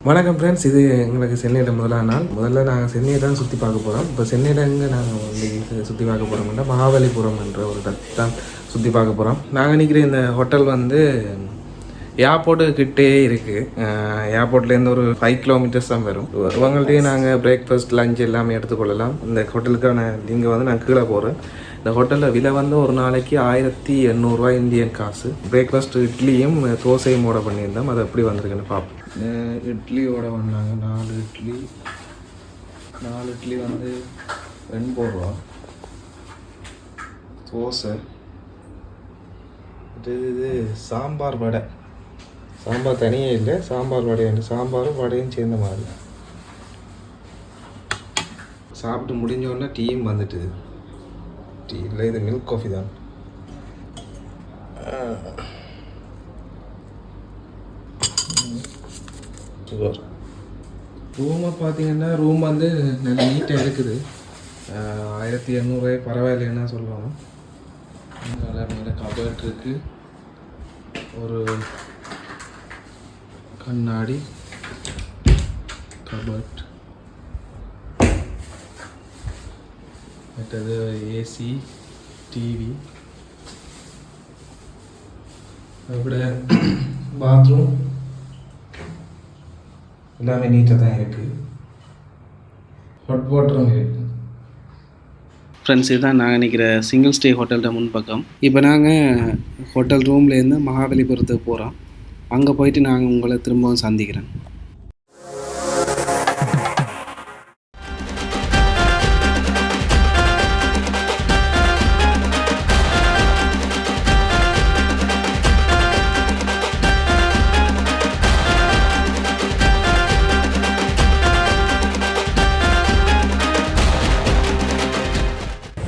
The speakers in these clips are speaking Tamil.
வணக்கம் ஃப்ரெண்ட்ஸ், இது எங்களுக்கு சென்னையில் முதல்ல நாங்கள் சென்னையை தான் சுற்றி பார்க்க போகிறோம். இப்போ சென்னையில் எங்கே நாங்கள் வந்து சுற்றி பார்க்க போகிறோம்னா மகாபலிபுரம் என்ற ஒரு இடத்தை தான் சுற்றி பார்க்க போகிறோம். நாங்கள் நிற்கிற இந்த ஹோட்டல் வந்து ஏர்போர்ட்டு கிட்டே இருக்குது. ஏர்போர்ட்லேருந்து ஒரு 5 கிலோமீட்டர்ஸ் தான் வரும். இவங்கள்ட்டே நாங்கள் பிரேக்ஃபாஸ்ட் லஞ்ச் எல்லாமே எடுத்துக்கொள்ளலாம். இந்த ஹோட்டலுக்கான நீங்கள் வந்து நான் கீழே போகிறேன். இந்த ஹோட்டலில் விலை வந்து ஒரு நாளைக்கு 1800 இந்தியன் காசு. பிரேக்ஃபாஸ்ட் இட்லியும் தோசையும் ஓட பண்ணியிருந்தோம். அது எப்படி வந்திருக்குன்னு பார்ப்போம். இட்லியோட வந்தாங்க 4 இட்லி வந்து 80 ரூபா. தோசை இது சாம்பார் வடை. சாம்பார் தனியே இல்லை, சாம்பார் வடை வந்து சாம்பாரும் வடையும் சேர்ந்த மாதிரி. சாப்பிட்டு முடிஞ்சோடனே டீயும் வந்துட்டு. டீ இல்லை, இது மில்க் காஃபி தான். ரூமை பார்த்தீங்கன்னா ரூம் வந்து நல்ல நீட்டாக இருக்குது. 1800 பரவாயில்லைன்னா சொல்லுவாங்க. மேலே கபர்ட் இருக்குது, ஒரு கண்ணாடி கபர்ட், மற்றது ஏசி, டிவி, அப்படியே பாத்ரூம் எல்லாமே நீட்டாக தான் இருக்குது. ஹாட் வாட்டரும் இருக்குது. ஃப்ரெண்ட்ஸ், இதுதான் நாங்கள் நிற்கிற சிங்கிள் ஸ்டே ஹோட்டல்கிட்ட முன்பக்கம். இப்போ நாங்கள் ஹோட்டல் ரூம்லேருந்து மகாபலிபுரத்துக்கு போகிறோம். அங்கே போயிட்டு நாங்கள் உங்களை திரும்பவும் சந்திக்கிறேன்.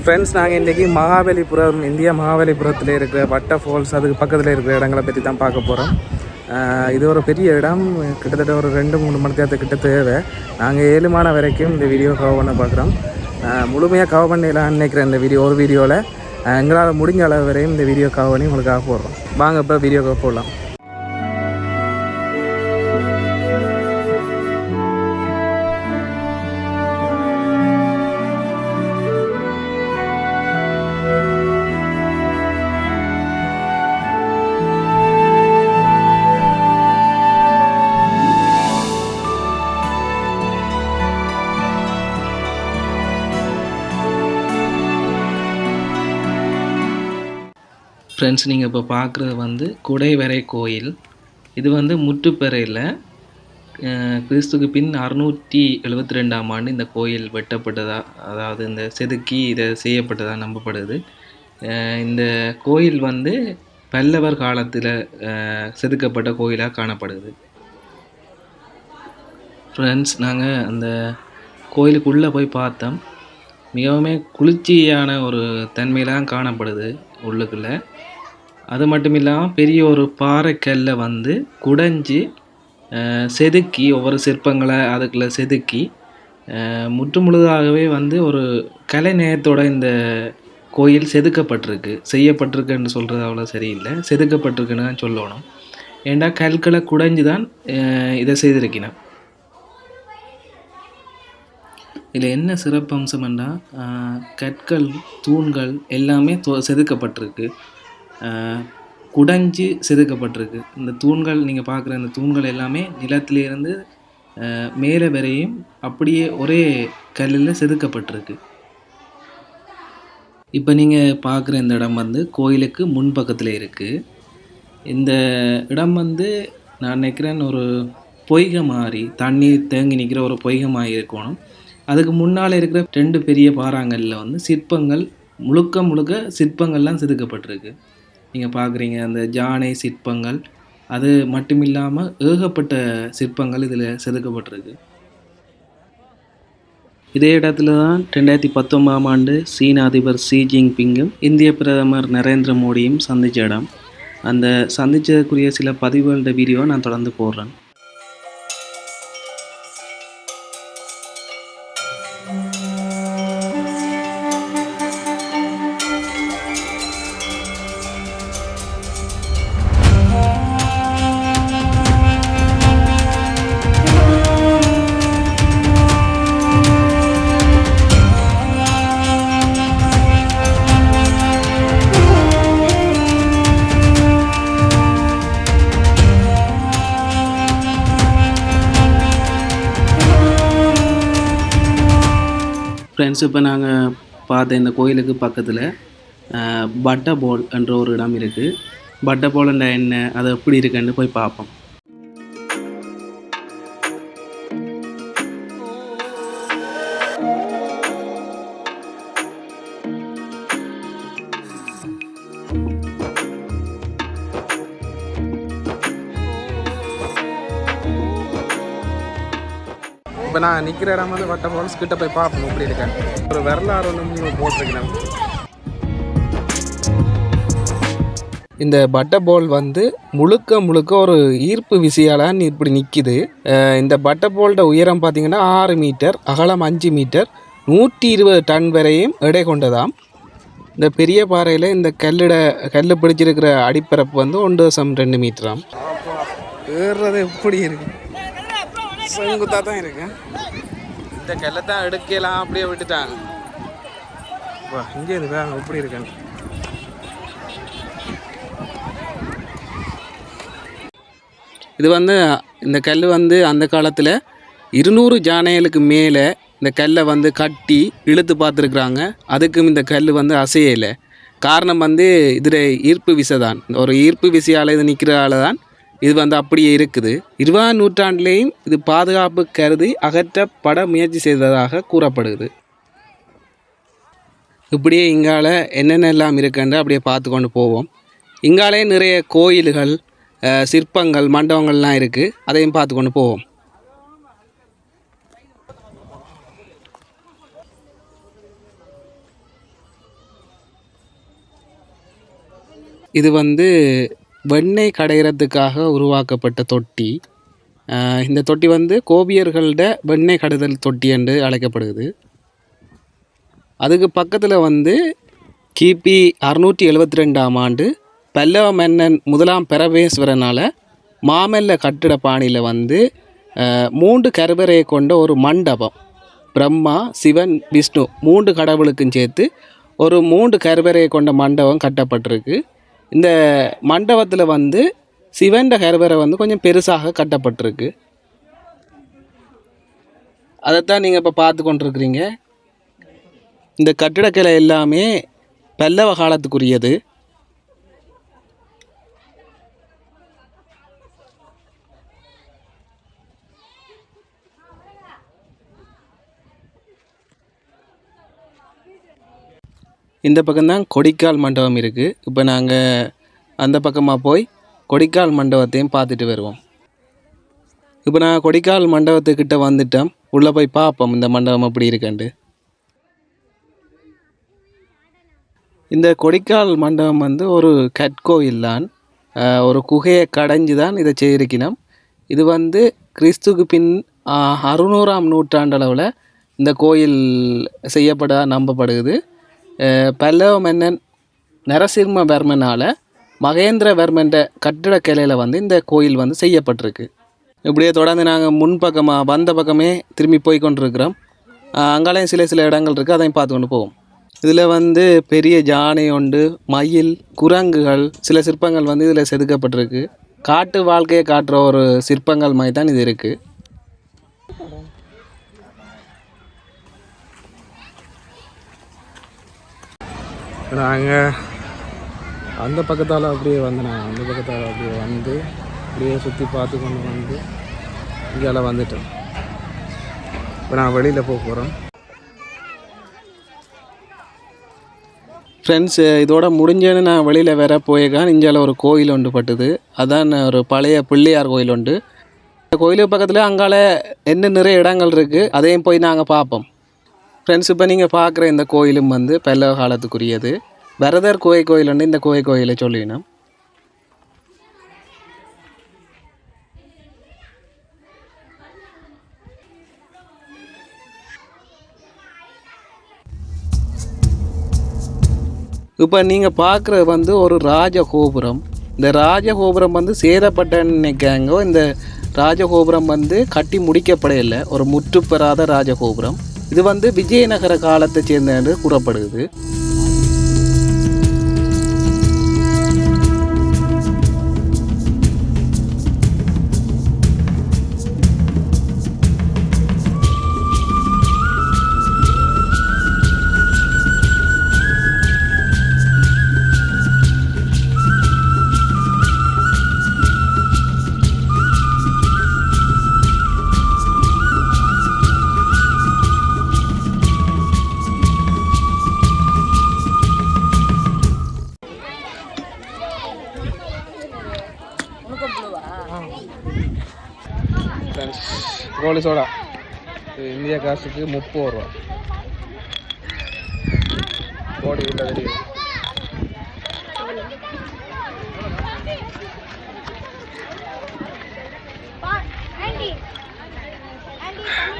ஃப்ரெண்ட்ஸ், நாங்கள் இன்றைக்கி மகாபலிபுரம், இந்தியா மகாபலிபுரத்தில் இருக்கிற வாட்டர் ஃபால்ஸ், அதுக்கு பக்கத்தில் இருக்கிற இடங்களை பற்றி தான் பார்க்க போகிறோம். இது ஒரு பெரிய இடம். கிட்டத்தட்ட ஒரு 2-3 மணி நேரத்துக்கிட்ட தேவை. நாங்கள் 7 மணி வரைக்கும் இந்த வீடியோ கவர் பண்ண பார்க்குறோம். முழுமையாக கவர் பண்ணிடலான்னு நினைக்கிறேன். இந்த ஒரு வீடியோவில் எங்களால் முடிஞ்ச அளவு வரையும் இந்த வீடியோ கவர் பண்ணி உங்களுக்காக போடுறோம். வாங்க இப்போ வீடியோக்காக போடலாம். ஃப்ரெண்ட்ஸ், நீங்கள் இப்போ பார்க்குறது வந்து குடைவரை கோயில். இது வந்து முற்றுப்பெறையில் கிறிஸ்துக்கு பின் 672ஆம் ஆண்டு இந்த கோயில் வெட்டப்பட்டதாக, அதாவது இந்த செதுக்கி இதை செய்யப்பட்டதாக நம்பப்படுது. இந்த கோயில் வந்து பல்லவர் காலத்தில் செதுக்கப்பட்ட கோயிலாக காணப்படுது. ஃப்ரெண்ட்ஸ், நாங்கள் அந்த கோயிலுக்குள்ளே போய் பார்த்தோம். மிகவும் குளிர்ச்சியான ஒரு தன்மையிலாம் காணப்படுது உள்ளுக்குள்ளே. அது மட்டும் இல்லாமல் பெரிய ஒரு பாறைக்கல்லை வந்து குடைஞ்சி செதுக்கி ஒவ்வொரு சிற்பங்களை அதுக்குள்ளே செதுக்கி முழுதாகவே வந்து ஒரு கலை நேயத்தோட இந்த கோயில் செதுக்கப்பட்டிருக்கு. செய்யப்பட்டிருக்குன்னு சொல்கிறது அவ்வளோ சரியில்லை, செதுக்கப்பட்டிருக்குன்னு தான் சொல்லணும். ஏண்டா கற்களை குடைஞ்சி தான் இதை செய்திருக்கணும். இதில் என்ன சிறப்பம்சம்னா கற்கள், தூண்கள் எல்லாமே செதுக்கப்பட்டிருக்கு, குடைஞ்சி செதுக்கப்பட்டிருக்கு. இந்த தூண்கள் நீங்கள் பார்க்குற இந்த தூண்கள் எல்லாமே நிலத்திலிருந்து மேலே வரையும் அப்படியே ஒரே கல்லில் செதுக்கப்பட்டிருக்கு. இப்போ நீங்கள் பார்க்குற இந்த இடம் வந்து கோயிலுக்கு முன்பக்கத்தில் இருக்குது. இந்த இடம் வந்து நான் நினைக்கிறேன் ஒரு பொய்கை மாதிரி, தண்ணி தேங்கி நிற்கிற ஒரு பொய்கை மாதிரி இருக்கணும். அதுக்கு முன்னால் இருக்கிற 2 பெரிய பாறாங்கல்லில் வந்து சிற்பங்கள் முழுக்க சிற்பங்கள்லாம் செதுக்கப்பட்டிருக்கு. நீங்கள் பார்க்குறீங்க அந்த யானை சிற்பங்கள். அது மட்டும் இல்லாமல் ஏகப்பட்ட சிற்பங்கள் இதில் செதுக்கப்பட்டிருக்கு. இதே இடத்துல தான் 2019ஆம் ஆண்டு சீன அதிபர் ஷி ஜின்பிங்கும் இந்திய பிரதமர் நரேந்திர மோடியும் சந்தித்த இடம். அந்த சந்தித்ததுக்குரிய சில பதிவுகளோட வீடியோ நான் தொடர்ந்து போடுறேன். ஃப்ரெண்ட்ஸ், இப்போ நாங்கள் பார்த்த இந்த கோயிலுக்கு பக்கத்தில் பட்டபோல் என்ற ஒரு இடம் இருக்குது. பட்டபோல்ன்ற என்ன, அது எப்படி இருக்குன்னு போய் பார்ப்போம். இப்போ நான் நிற்கிற இடம் வந்து வட்ட ஃபால்ஸ் கிட்ட போய் பார்ப்போம் எப்படி இருக்கேன். ஒரு வரலாறு ஒன்று போட்டிருக்கேன். இந்த பட்டபோல் வந்து முழுக்க ஒரு ஈர்ப்பு விசையால் இப்படி நிற்கிது. இந்த பட்டபோல்ட உயரம் பார்த்திங்கன்னா 6 மீட்டர், அகலம் 5 மீட்டர், 120 டன் வரையும் எடை கொண்டதாம். இந்த பெரிய பாறையில் இந்த கல் பிடிச்சிருக்கிற அடிப்பரப்பு வந்து 1.2 மீட்டராம். ஏறுறது எப்படி இருக்கு, செங்குத்தாக தான் இருக்கு. இந்த கல்லை தான் எடுக்கலாம், அப்படியே விட்டுட்டாங்க. வா, இங்கே இருக்கா எப்படி இருக்கேன். இது வந்து இந்த கல் வந்து அந்த காலத்தில் 200 ஜானைகளுக்கு மேலே இந்த கல்லை வந்து கட்டி இழுத்து பார்த்துருக்குறாங்க. அதுக்கும் இந்த கல் வந்து அசையலை. காரணம் வந்து இதில் ஈர்ப்பு விசை தான். ஒரு ஈர்ப்பு விசையால் இது நிற்கிறதால தான் இது வந்து அப்படியே இருக்குது. 20ஆம் நூற்றாண்டுலேயும் இது பாதுகாப்பு கருதி அகற்றப்பட முயற்சி செய்ததாக கூறப்படுது. இப்படியே இங்கால என்னென்ன எல்லாம் இருக்குன்னு அப்படியே பார்த்து கொண்டு போவோம். இங்காலே நிறைய கோயில்கள், சிற்பங்கள், மண்டபங்கள்லாம் இருக்குது. அதையும் பார்த்து கொண்டு போவோம். இது வந்து வெண்ணெய் கடைகிறதுக்காக உருவாக்கப்பட்ட தொட்டி. இந்த தொட்டி வந்து கோபியர்களோட வெண்ணெய் கடைதல் தொட்டி என்று அழைக்கப்படுது. அதுக்கு பக்கத்தில் வந்து கிபி 672ஆம் ஆண்டு பல்லவ மன்னன் 1ஆம் பிரவேஸ்வரனால் மாமல்ல கட்டிட பாணியில் வந்து 3 கருவறையை கொண்ட ஒரு மண்டபம், பிரம்மா, சிவன், விஷ்ணு 3 கடவுளுக்கும் சேர்த்து ஒரு 3 கருவறையை கொண்ட மண்டபம் கட்டப்பட்டிருக்கு. இந்த மண்டபத்தில் வந்து சிவன் கருவறை வந்து கொஞ்சம் பெருசாக கட்டப்பட்டிருக்கு. அதைத்தான் நீங்கள் இப்போ பார்த்து கொண்டிருக்கிறீங்க. இந்த கட்டிடக்கலை எல்லாமே பல்லவ காலத்துக்குரியது. இந்த பக்கம்தான் கொடிக்கால் மண்டபம் இருக்குது. இப்போ நாங்கள் அந்த பக்கமாக போய் கொடிக்கால் மண்டபத்தையும் பார்த்துட்டு வருவோம். இப்போ நான் கொடிக்கால் மண்டபத்துக்கிட்ட வந்துட்டோம். உள்ளே போய் பார்ப்போம் இந்த மண்டபம் எப்படி இருக்குன்ட்டு. இந்த கொடிக்கால் மண்டபம் வந்து ஒரு கற்கோயில் தான். ஒரு குகையை கடைஞ்சி தான் இதை செய்திருக்கணும். இது வந்து கிறிஸ்துக்கு பின் 600ஆம் நூற்றாண்டளவில் இந்த கோயில் செய்யப்பட நம்பப்படுது. பல்லவ மன்னன் நரசிம்மவர்மனால் மகேந்திரவர்மன் கட்டிடக்கலையில் வந்து இந்த கோயில் வந்து செய்யப்பட்டிருக்கு. இப்படியே தொடர்ந்து நாங்கள் முன்பக்கமாக வந்த பக்கமே திரும்பி போய் கொண்டிருக்கிறோம். அங்காலையும் சில இடங்கள் இருக்குது, அதையும் பார்த்து கொண்டு போவோம். இதில் வந்து பெரிய யானை உண்டு, மயில், குரங்குகள், சில சிற்பங்கள் வந்து இதில் செதுக்கப்பட்டிருக்கு. காட்டு வாழ்க்கையை காட்டுற ஒரு சிற்பங்கள் மாதிரி தான் இது இருக்குது. நாங்கள் அந்த பக்கத்தால் அப்படியே வந்து அப்படியே சுற்றி பார்த்து கொண்டு வந்து இங்கே வந்துட்டோம். இப்போ நான் வெளியில் போக போகிறோம். ஃப்ரெண்ட்ஸ், இதோட முடிஞ்சேன்னு நான் வெளியில் வேற போயிருக்கேன். இந்தியாவில் ஒரு கோயில் ஒன்று பட்டுது. அதான் ஒரு பழைய பிள்ளையார் கோயில் உண்டு. இந்த கோயிலுக்கு பக்கத்தில் அங்கால என்ன நிறைய இடங்கள் இருக்குது, அதையும் போய் நாங்கள் பார்ப்போம். ஃப்ரெண்ட்ஸ், இப்போ நீங்கள் பார்க்குற இந்த கோயிலும் வந்து பல்லவ காலத்துக்குரியது. வரதர் கோயில் உண்டு. இந்த கோயிலை சொல்லினோம். இப்போ நீங்கள் பார்க்குறது வந்து ஒரு ராஜகோபுரம். இந்த ராஜகோபுரம் வந்து சேதப்பட்டன்னு நினைக்காங்க. இந்த ராஜகோபுரம் வந்து கட்டி முடிக்கப்படையில்லை, ஒரு முற்றுப்பெறாத ராஜகோபுரம். இது வந்து விஜயநகர காலத்தை சேர்ந்த என்று கூறப்படுது. கோலி சோடா இந்தியா காசுக்கு 30 ரூபா. கோடி உள்ள தெரியுது.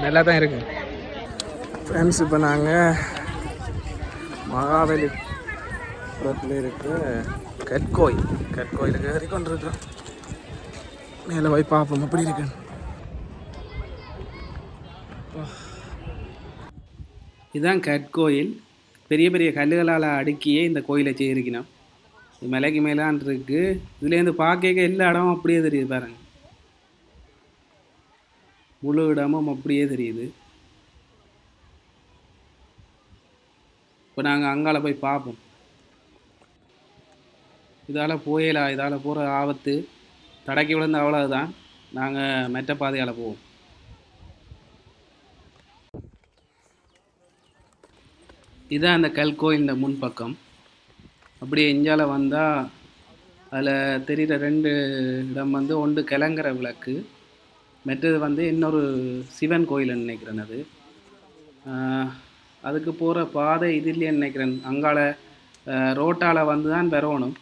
நல்லா தான் இருக்கு ஃப்ரெண்ட்ஸ். இப்போ நாங்கள் மகாபலிபுரத்தில் இருக்கிற கற்கோயிலுக்கு ஏறி கொண்டிருக்கோம். மேலே போய் பார்ப்போம் எப்படி இருக்கு. இதுதான் கற்கோயில். பெரிய பெரிய கல்லுகளால் அடுக்கியே இந்த கோயிலை செய்திருக்கணும். மலைக்கு மேலான் இருக்கு. இதுலேருந்து பார்க்க எல்லா இடமும் அப்படியே தெரியுது பாருங்க. முழு இடமும் அப்படியே தெரியுது. இப்போ நாங்கள் அங்கால போய் பார்ப்போம். இதால் போயலாம், இதால் போகிற ஆபத்து. தடக்கி விழுந்து அவ்வளவுதான். நாங்கள் மெட்ட பாதையால் போவோம். இதுதான் அந்த கல்கோயில் முன்பக்கம். அப்படியே இஞ்சால வந்தால் அதில் தெரிகிற 2 இடம் வந்து ஒன்று கிளங்குற விளக்கு, மற்றது வந்து இன்னொரு சிவன் கோயில்னு நினைக்கிறேன். அது அதுக்கு போகிற பாதை இது இல்லைன்னு நினைக்கிறேன். அங்கால ரோட்டால் வந்து தான் வரணும்.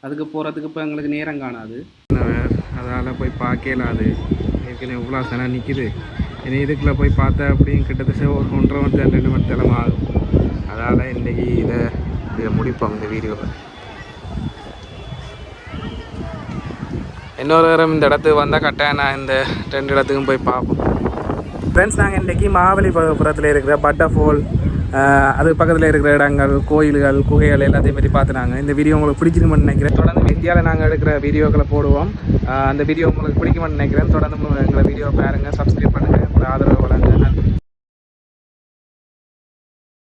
அதுக்கு போகிறதுக்கு இப்போ எங்களுக்கு நேரம் காணாது. அதால் போய் பார்க்கலாது. ஏற்கனவே இவ்வளோ சனம் நிற்கிது. இனி இதுக்குள்ளே போய் பார்த்தா அப்படியும் கிட்டத்தட்ட ஒரு 1.5 மணி 2 மணி நேரம் ஆகும். அதால் இன்றைக்கி இதை முடிப்போம் இந்த வீடியோவை. இன்னொரு நேரம் இந்த இடத்துக்கு வந்தால் கட்டாயம் நான் இந்த 2 இடத்துக்கும் போய் பார்ப்போம். ஃப்ரெண்ட்ஸ், நாங்கள் இன்றைக்கி மகாபலிபுரத்தில் இருக்கிற பட்டர்ஃபால், அது பக்கத்தில் இருக்கிற இடங்கள், கோயில்கள், குகைகள் எல்லாத்தையும் பற்றி பார்த்துனாங்க. இந்த வீடியோ உங்களுக்கு பிடிச்சிருக்குமென்னு நினைக்கிறேன். தொடர்ந்து இந்தியாவில் நாங்கள் எடுக்கிற வீடியோக்களை போடுவோம். அந்த வீடியோ உங்களுக்கு பிடிக்குமென்னு நினைக்கிறேன். தொடர்ந்து எங்களை வீடியோ பாருங்கள், சப்ஸ்கிரைப் பண்ணுங்கள், உங்களோட ஆதரவு வழங்க. நன்றி.